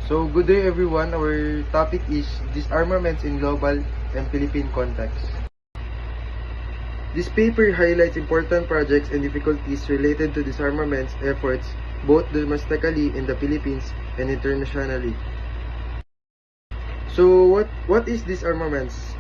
So, good day everyone. Our topic is disarmaments in global and Philippine context. This paper highlights important projects and difficulties related to disarmaments efforts both domestically in the Philippines and internationally. So, what is disarmaments?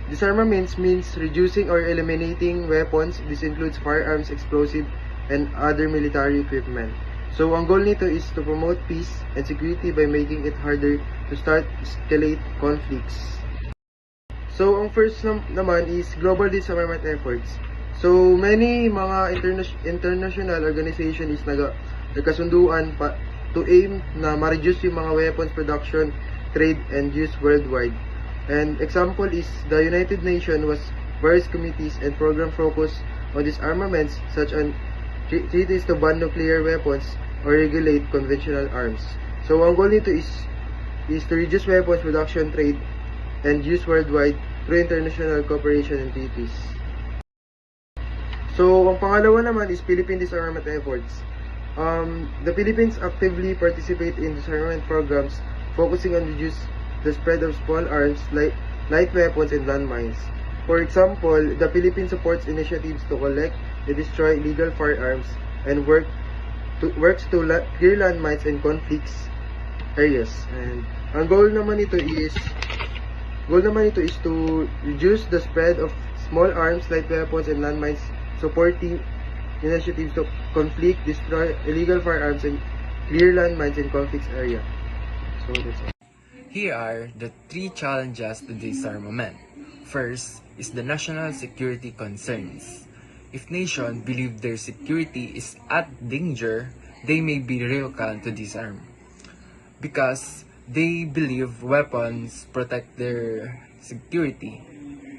Disarmaments means reducing or eliminating weapons. This includes firearms, explosive, and other military equipment. So, ang goal nito is to promote peace and security by making it harder to start escalate conflicts. So, ang first naman is global disarmament efforts. So, many mga international organization is nagkasunduan pa to aim na ma-reduce yung mga weapons production, trade, and use worldwide. And example is the United Nations was various committees and program focus on disarmaments such as treaties to ban nuclear weapons or regulate conventional arms. So ang goal nito is to reduce weapons production, trade, and use worldwide through international cooperation and treaties. So ang pangalawa naman is Philippine disarmament efforts. The Philippines actively participate in disarmament programs focusing on reduce the spread of small arms, light weapons, and landmines. For example, the Philippines supports initiatives to collect and destroy illegal firearms and works to clear landmines in conflicts areas. And ang goal naman ito is to reduce the spread of small arms, light weapons, and landmines, supporting initiatives to conflict, destroy illegal firearms, and clear landmines in conflicts area. So that's all. Here are the 3 challenges to disarmament. First is the national security concerns. If nations believe their security is at danger, they may be reluctant to disarm because they believe weapons protect their security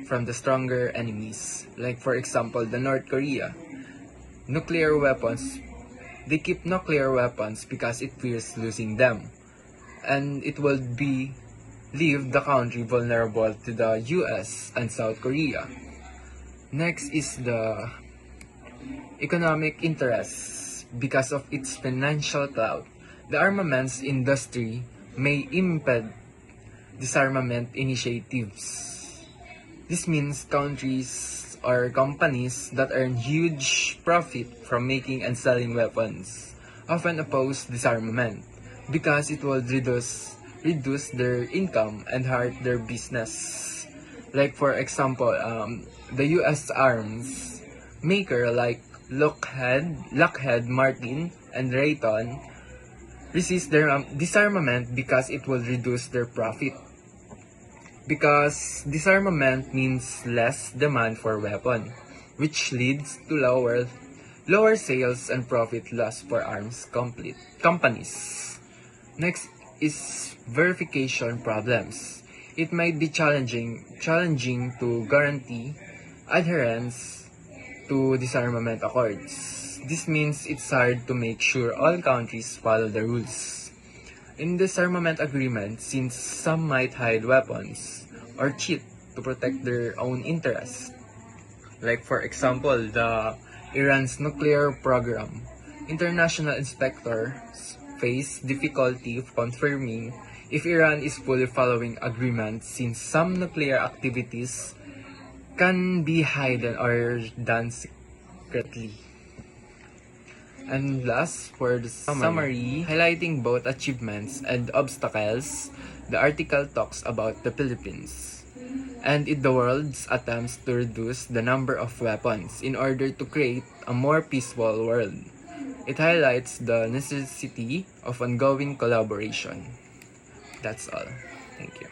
from the stronger enemies. Like for example, the North Korea. Nuclear weapons, they keep nuclear weapons because it fears losing them. And it will leave the country vulnerable to the US and South Korea. Next is the economic interests. Because of its financial clout, the armaments industry may impede disarmament initiatives. This means countries or companies that earn huge profit from making and selling weapons often oppose disarmament because it will reduce their income and hurt their business. Like for example, the US arms maker like Lockheed Martin and Raytheon resist their disarmament because it will reduce their profit. Because disarmament means less demand for weapon, which leads to lower sales and profit loss for arms companies. Next is verification problems. It might be challenging to guarantee adherence to disarmament accords. This means it's hard to make sure all countries follow the rules. In disarmament agreement, since some might hide weapons or cheat to protect their own interests. Like for example, the Iran's nuclear program. International inspectors face difficulty of confirming if Iran is fully following agreements since some nuclear activities can be hidden or done secretly. And last, for the summary, highlighting both achievements and obstacles, the article talks about the Philippines and the world's attempts to reduce the number of weapons in order to create a more peaceful world. It highlights the necessity of ongoing collaboration. That's all. Thank you.